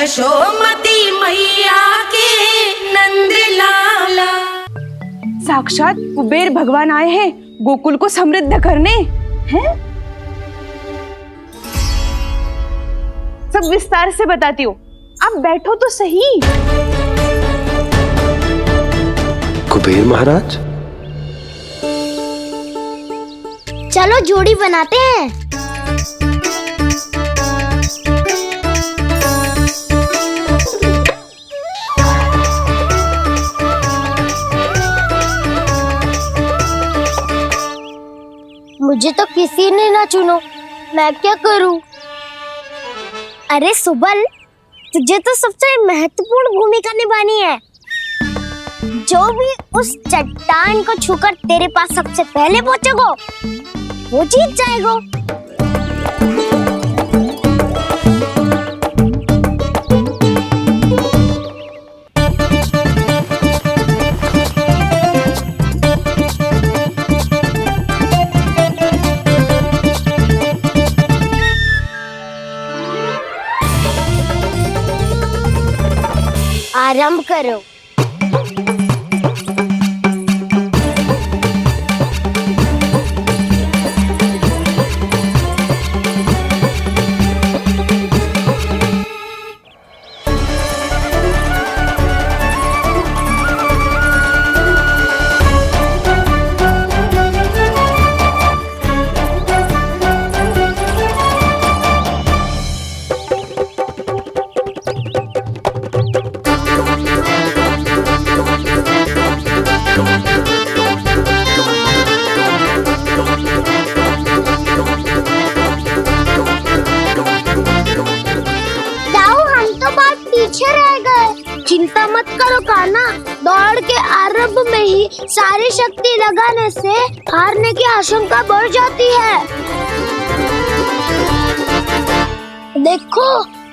यशोमती मैया के नंद लाला। साक्षात कुबेर भगवान आए हैं गोकुल को समृद्ध करने हैं। सब विस्तार से बताती हूँ, आप बैठो तो सही। कुबेर महाराज, चलो जोड़ी बनाते हैं। मुझे तो किसी ने ना चुनो, मैं क्या करूं? अरे सुबल, तुझे तो सबसे महत्वपूर्ण भूमिका निभानी है। जो भी उस चट्टान को छूकर तेरे पास सबसे पहले पहुंचेगा वो जीत जाएगा। आरंभ करो। चिंता मत करो कान्हा, दौड़ के आरंभ में ही सारी शक्ति लगाने से हारने की आशंका बढ़ जाती है। देखो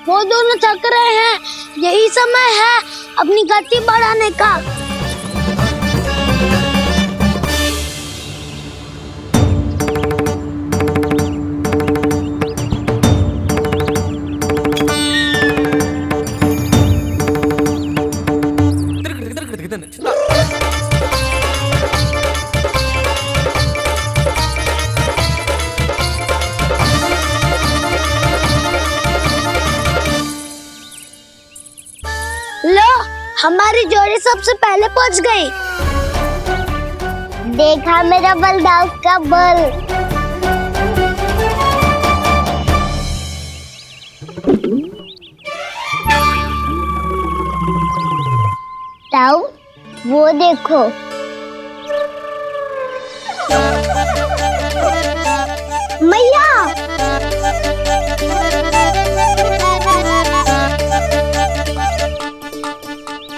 वो दोनों थक रहे हैं, यही समय है अपनी गति बढ़ाने का। लो, हमारी जोड़ी सबसे पहले पहुंच गई। देखा मेरा बलदाव का बल। ताऊ, वो देखो। मैया,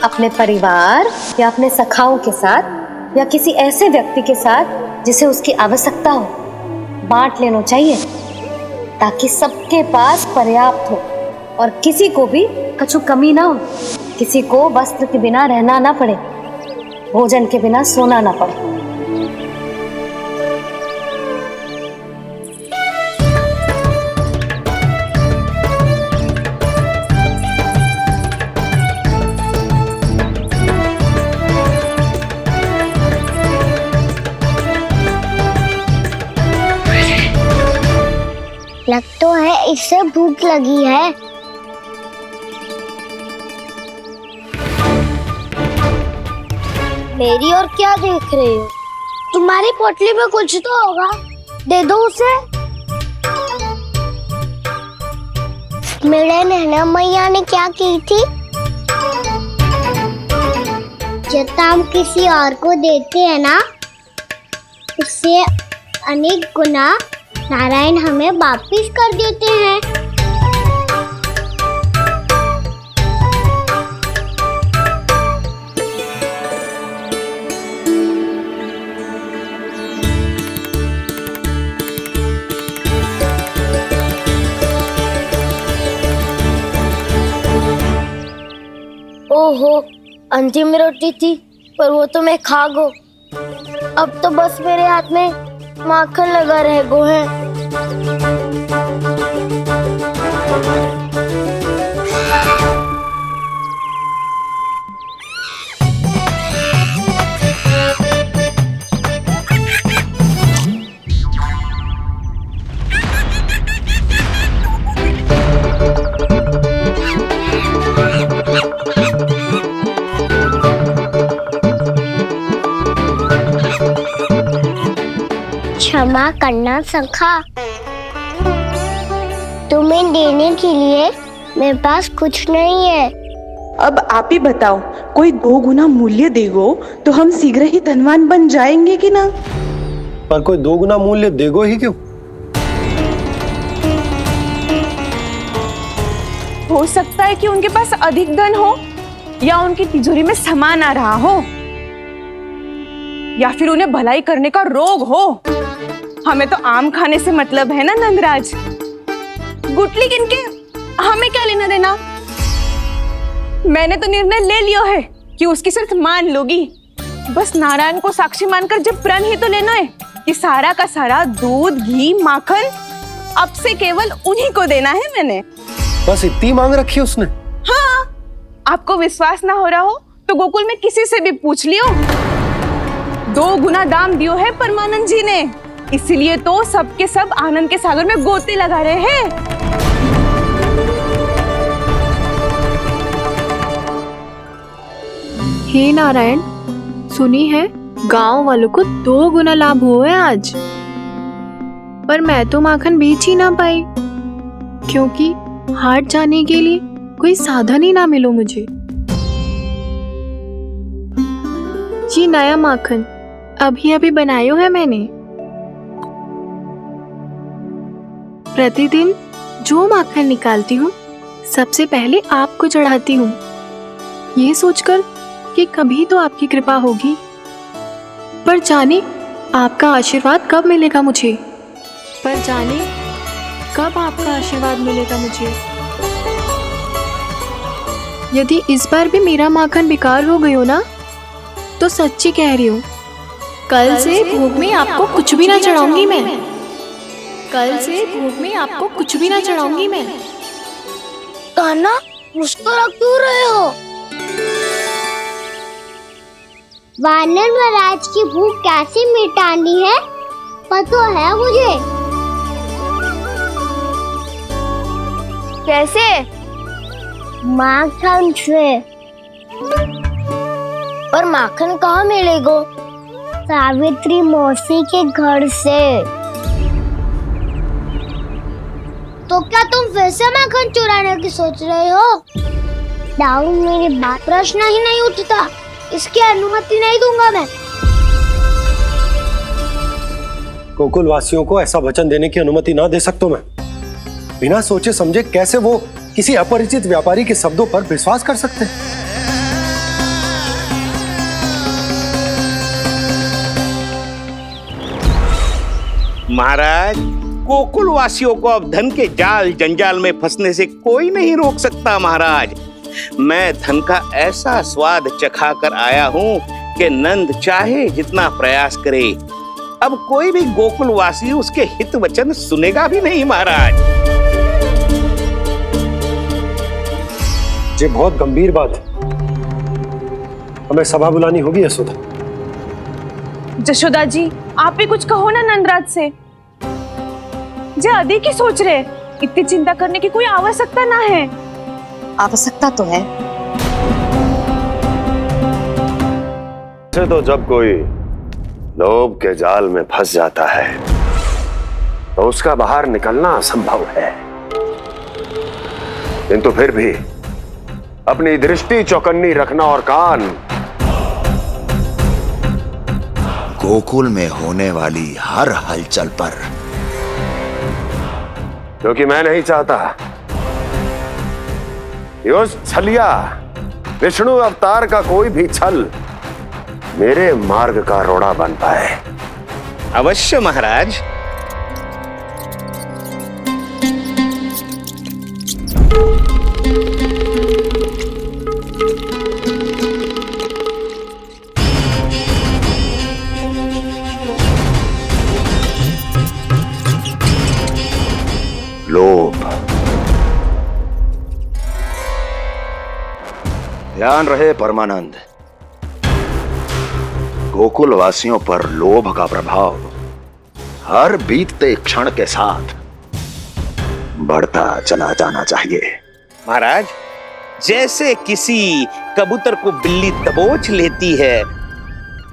अपने परिवार या अपने सखाओं के साथ या किसी ऐसे व्यक्ति के साथ जिसे उसकी आवश्यकता हो, बांट लेना चाहिए ताकि सबके पास पर्याप्त हो और किसी को भी कछु कमी ना हो, किसी को वस्त्र के बिना रहना ना पड़े, भोजन के बिना सोना ना पड़े। लग तो है इससे भूख लगी है। मेरी और क्या देख रहे हो? तुम्हारी पोटली में कुछ तो होगा, दे दो उसे। मेरे नैना मैया ने क्या की थी? जब हम किसी और को देते हैं ना, उससे अनेक गुना नारायण हमें वापिस कर देते हैं। ओहो, अंतिम रोटी थी पर वो तो मैं खा गो। अब तो बस मेरे हाथ में माखन लगा रह गो है। क्षमा करना सखा। तुम्हें देने के लिए मेरे पास कुछ नहीं है। अब आप ही बताओ, कोई 2 गुना मूल्य देगो तो हम शीघ्र ही धनवान बन जाएंगे कि ना? पर कोई 2 गुना मूल्य देगो ही क्यों? हो सकता है कि उनके पास अधिक धन हो, या उनकी तिजोरी में सामान आ रहा हो, या फिर उन्हें भलाई करने का रोग हो। हमें तो आम खाने से मतलब है ना नंदराज। गुटली किनके, हमें क्या लेना देना। मैंने तो निर्णय ले लिया है कि उसकी सिर्फ मान लोगी। बस नारायण को साक्षी मानकर जब प्रण ही तो लेना है कि सारा का सारा दूध, घी, माखन अब से केवल उन्हीं को देना है मैंने। बस इतनी मांग रखी उसने? हाँ, आपको विश्वास ना हो रहा हो तो गोकुल में किसी से भी पूछ लियो। 2 गुना दाम दियो है परमानंद जी ने, इसीलिए तो सबके सब आनंद के सागर में गोते लगा रहे हैं। हे नारायण, सुनी है गांव वालों को 2 गुना लाभ हुआ है आज, पर मैं तो माखन बेच ही ना पाई क्योंकि हाट जाने के लिए कोई साधन ही ना मिलो मुझे। ये नया माखन अभी अभी बनायो है मैंने। प्रतिदिन जो माखन निकालती हूँ सबसे पहले आपको चढ़ाती हूँ, ये सोचकर कि कभी तो आपकी कृपा होगी। पर जाने आपका आशीर्वाद कब मिलेगा मुझे, पर जाने कब आपका आशीर्वाद मिलेगा मुझे। यदि इस बार भी मेरा माखन बेकार हो गयो ना, तो सच्ची कह रही हूँ, कल से भोग में आपको कुछ भी ना चढ़ाऊंगी मैं। कल से भोग में आपको कुछ भी ना चढ़ाऊंगी मैं। कान्हा, मुस्कुरा क्यों रहे हो? वानर महाराज की भूख कैसे मिटानी है पता है मुझे। कैसे? माखन से। पर माखन कहाँ मिलेगा? सावित्री मौसी के घर से। तो क्या तुम फिर से माखन चुराने की सोच रहे हो? डाउन मेरी बात प्रश्न ही नहीं उठता, इसकी अनुमति नहीं दूंगा मैं। गोकुल वासियों को ऐसा वचन देने की अनुमति ना दे सकता मैं। बिना सोचे समझे कैसे वो किसी अपरिचित व्यापारी के शब्दों पर विश्वास कर सकते हैं? महाराज, गोकुल वासियों को अब धन के जाल जंजाल में फंसने से कोई नहीं रोक सकता। महाराज, मैं धन का ऐसा स्वाद चखा कर आया हूँ कि नंद चाहे जितना प्रयास करे, अब कोई भी गोकुल वासी उसके हित वचन सुनेगा भी नहीं। महाराज, ये बहुत गंभीर बात है, हमें सभा बुलानी होगी यशोदा। जशोदा जी, आप भी कुछ कहो ना नंदराज से। जे अधिक ही सोच रहे, इतनी चिंता करने की कोई आवश्यकता ना है। आवश्यकता तो है। तो जब कोई लोभ के जाल में फंस जाता है तो उसका बाहर निकलना असंभव है, किंतु फिर भी अपनी दृष्टि चौकन्नी रखना और कान गोकुल में होने वाली हर हलचल पर, क्योंकि मैं नहीं चाहता कि उस छलिया विष्णु अवतार का कोई भी छल मेरे मार्ग का रोड़ा बन पाए। अवश्य महाराज। लोभ। ध्यान रहे परमानंद, गोकुल वासियों पर लोभ का प्रभाव हर बीतते क्षण के साथ बढ़ता चला जाना चाहिए। महाराज, जैसे किसी कबूतर को बिल्ली दबोच लेती है,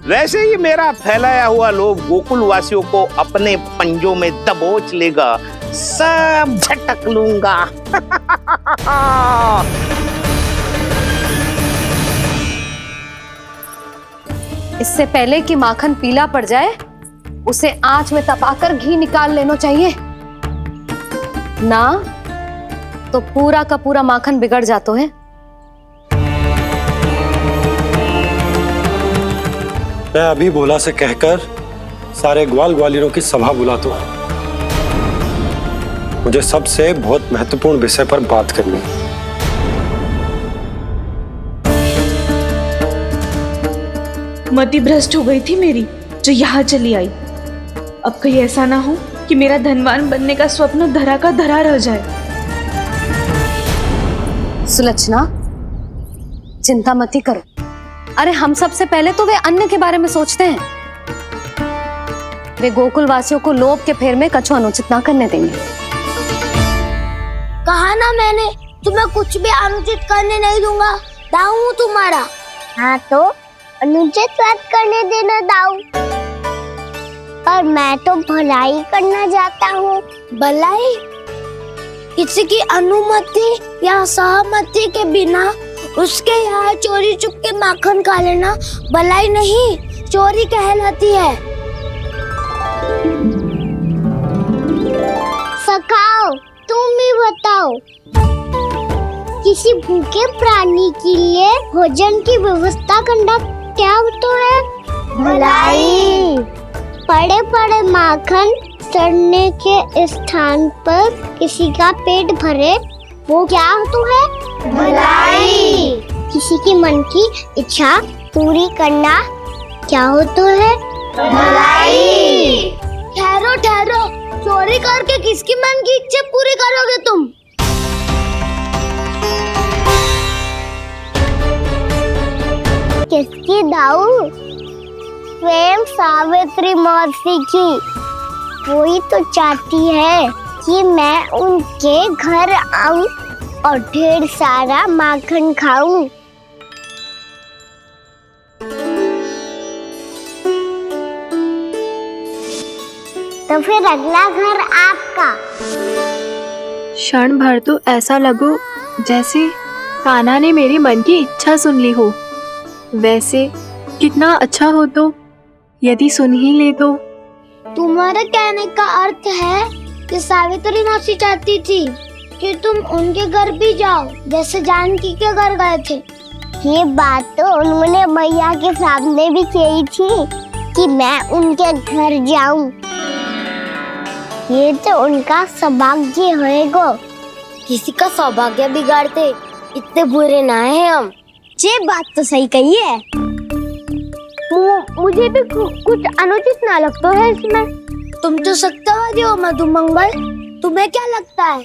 वैसे ही मेरा फैलाया हुआ लोभ गोकुल वासियों को अपने पंजों में दबोच लेगा, सब झटक लूंगा। इससे पहले कि माखन पीला पड़ जाए, उसे आंच में तपाकर घी निकाल लेना चाहिए ना, तो पूरा का पूरा माखन बिगड़ जाता है। मैं अभी भोला से कहकर सारे ग्वाल ग्वालियरों की सभा बुलाता हूं। मुझे सबसे बहुत महत्वपूर्ण विषय पर बात करनी है। मति भ्रष्ट हो गई थी मेरी, जो यहाँ चली आई। अब कहीं ऐसा ना हो कि मेरा धनवान बनने का स्वप्न धरा का धरा रह जाए। सुलक्षणा, चिंता मत ही करो। अरे हम सबसे पहले तो वे अन्न के बारे में सोचते हैं। वे गोकुल वासियों को लोभ के फेर में कछु अनुचित ना करने देंगे। कहा ना मैंने, तुम्हें कुछ भी अनुचित करने नहीं दूंगा। दाऊ हूँ तुम्हारा। हाँ तो अनुचित बात करने देना दाऊ। पर मैं तो भलाई करना चाहता हूँ। भलाई? किसी की अनुमति या सहमति के बिना उसके यहाँ चोरी चुप के माखन खा लेना भलाई नहीं, चोरी कहलाती है। सखाओ, तुम ही बताओ, किसी भूखे प्राणी के लिए भोजन की व्यवस्था करना क्या तो है? भलाई। पड़े पड़े माखन सड़ने के स्थान पर किसी का पेट भरे, वो क्या तो है? भलाई। किसी की मन की इच्छा पूरी करना क्या हो तो है? भलाई। ठहरो ठहरो, चोरी करके किसकी मन की इच्छा पूरी करोगे तुम? किसकी दाऊ? स्वयं सावित्री मौसी की। वही तो चाहती है कि मैं उनके घर आऊं और ढेर सारा माखन खाऊं। तो फिर अगला घर आपका। क्षण भर तो ऐसा लगो जैसे कान्हा ने मेरे मन की इच्छा सुन ली हो। वैसे कितना अच्छा हो तो यदि सुन ही ले तो। तुम्हारे कहने का अर्थ है कि सावित्री मौसी चाहती थी कि तुम उनके घर भी जाओ, जैसे जानकी के घर गए थे। ये बात तो उन्होंने मैया के सामने भी कही थी कि मैं उनके घर जाऊं। ये तो उनका सौभाग्य होएगा। किसी का सौभाग्य बिगाड़ते इतने बुरे ना है हम। ये बात तो सही कही है। मुझे भी कुछ अनुचित ना लगता है इसमें। तुम तो सत्यवादी हो मधुमंगल, तुम्हें क्या लगता है?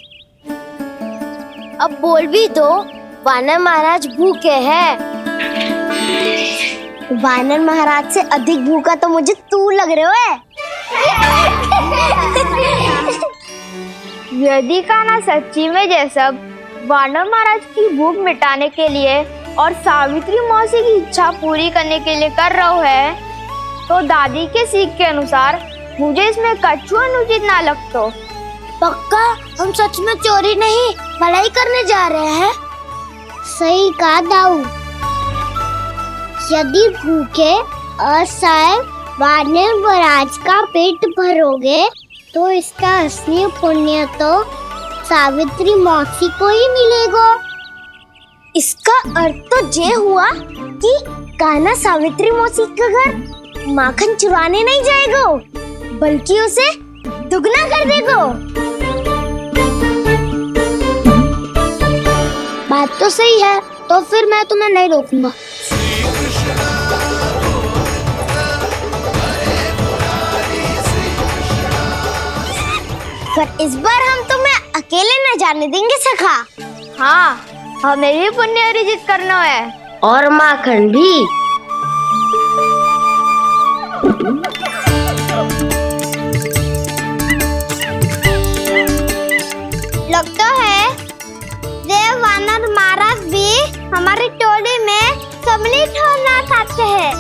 अब बोल भी दो, वानर महाराज भूखे हैं। वानर महाराज से अधिक भूखा तो मुझे तू लग रहे हो। यदि कान्हा सच्ची में जैसा वानर महाराज की भूख मिटाने के लिए और सावित्री मौसी की इच्छा पूरी करने के लिए कर रहा है, तो दादी के सीख के अनुसार मुझे इसमें कछु अनुचित ना लगता। पक्का हम सच में चोरी नहीं भलाई करने जा रहे हैं। सही कहा दाऊ। यदि भूखे असहाय वानर महाराज का पेट भरोगे तो इसका असली पुण्य तो सावित्री मौसी को ही मिलेगा। इसका अर्थ तो ये हुआ कि कान्हा सावित्री मौसी का घर माखन चुराने नहीं जाएगा, बल्कि उसे दुगना कर देगा। बात तो सही है, तो फिर मैं तुम्हें नहीं रोकूंगा। पर इस बार हम तुम्हें अकेले न जाने देंगे सखा। हाँ, हमें भी पुण्य अर्जित करना है और माखन भी। लगता है देव वानर महाराज भी हमारी टोली में सम्मिलित होना चाहते हैं।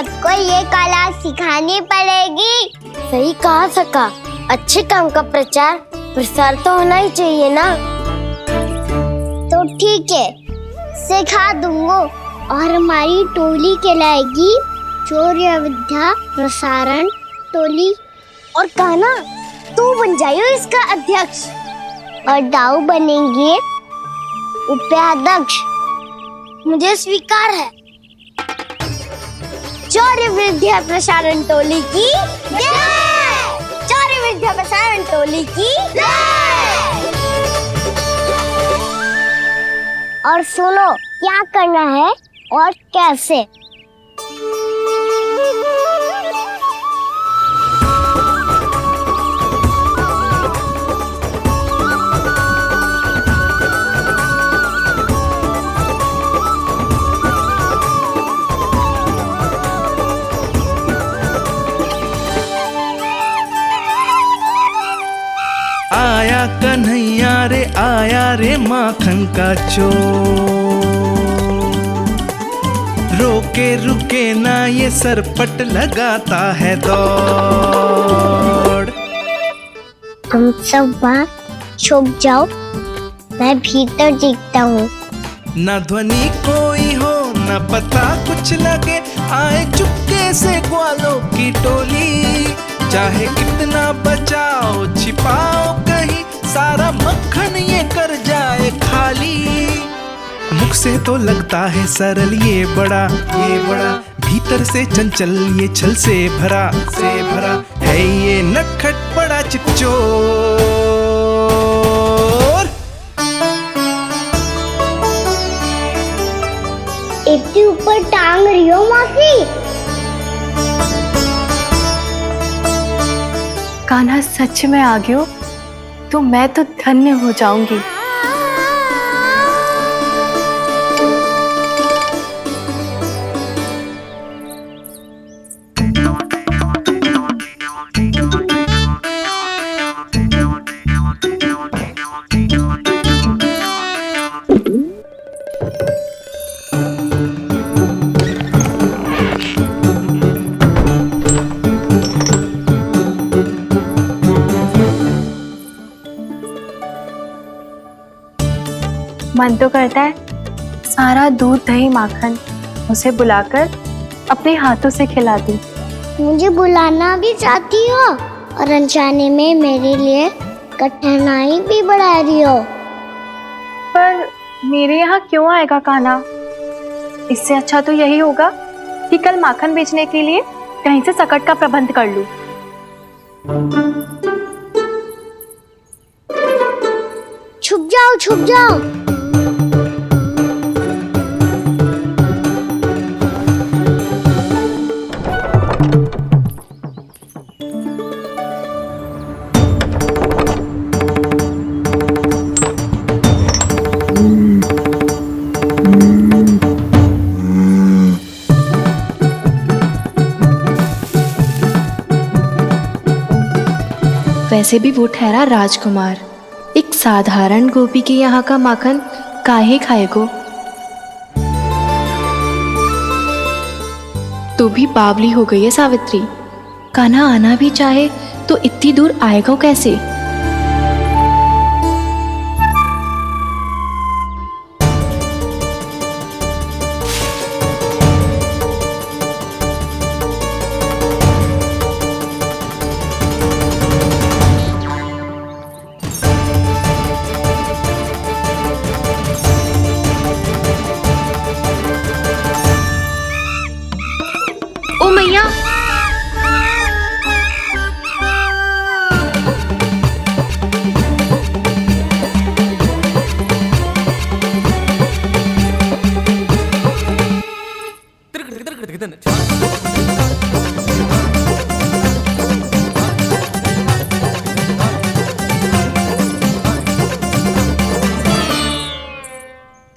सबको ये कला सिखानी पड़ेगी। सही कहा सका, अच्छे काम का प्रचार प्रसार तो होना ही चाहिए ना। तो ठीक है, सिखा दूंगा और हमारी टोली कहलाएगी शौर्य विद्या प्रसारण टोली। और कान्हा तू बन जाइयो इसका अध्यक्ष और दाऊ बनेंगे उपाध्यक्ष। मुझे स्वीकार है। शौर्य विद्या प्रसारण टोली की जय! शौर्य विद्या प्रसारण टोली की जय! और सुनो क्या करना है और कैसे। आया कन्हैया रे आया रे माखन का चोर, रोके रुके ना ये सरपट लगाता है दौड़। तुम सब बाहर छुप जाओ, मैं भीतर देखता हूँ। ना ध्वनि कोई हो ना पता कुछ लगे, आए चुपके से ग्वालों की टोली। चाहे कितना बचाओ छिपाओ कहीं, सारा मक्खन ये कर जाए खाली। मुख से तो लगता है सरल ये बड़ा भीतर से चंचल ये छल से भरा है ये नटखट बड़ा चिच्चोर। इतनी ऊपर टांग रही हो मासी। कान्हा सच में आ गयो तो मैं तो धन्य हो जाऊंगी। मन तो करता है सारा दूध दही माखन उसे बुलाकर अपने हाथों से खिला दूं। मुझे बुलाना भी चाहती हो और अनजाने में मेरे लिए कठिनाई भी बढ़ा रही हो। पर मेरे यहाँ क्यों आएगा कान्हा? इससे अच्छा तो यही होगा कि कल माखन बेचने के लिए कहीं से सकट का प्रबंध कर लूं। छुप जाओ छुप जाओ। वैसे भी वो ठहरा राजकुमार, एक साधारण गोपी के यहाँ का माखन काहे खाएगो। तो भी बावली हो गई है सावित्री। कान्हा आना भी चाहे तो इतनी दूर आएगा कैसे? ओ मैया,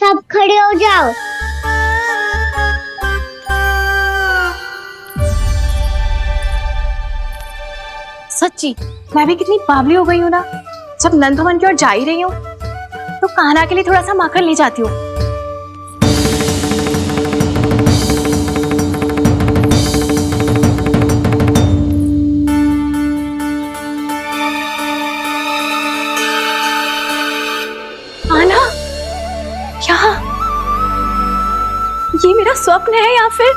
सब खड़े हो जाओ। सच्ची मैं भी कितनी बावली हो गई हूँ ना। जब नंद भवन की ओर जा ही रही हूँ तो कान्हा के लिए थोड़ा सा माखन ले जाती हूँ। स्वप्न है या फिर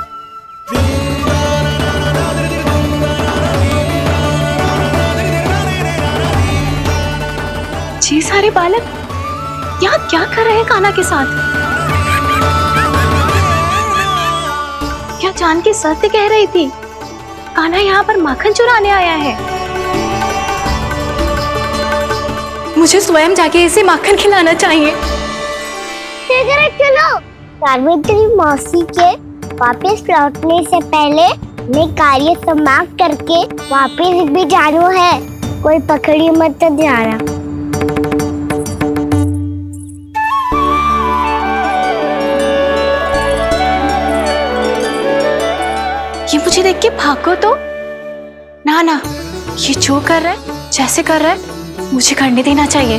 ये सारे बालक यहाँ क्या कर रहे हैं कान्हा के साथ? क्या जानकी सत्य कह रही थी? कान्हा यहाँ पर माखन चुराने आया है। मुझे स्वयं जाके इसे माखन खिलाना चाहिए। चलो सावित्री मौसी के वापस लौटने से पहले मैं कार्य समाप्त करके वापस भी जाना है। कोई पकड़ी मत जाना। ये मुझे देख के भागो तो ना, ये जो कर रहा है, जैसे कर रहा है, मुझे करने देना चाहिए।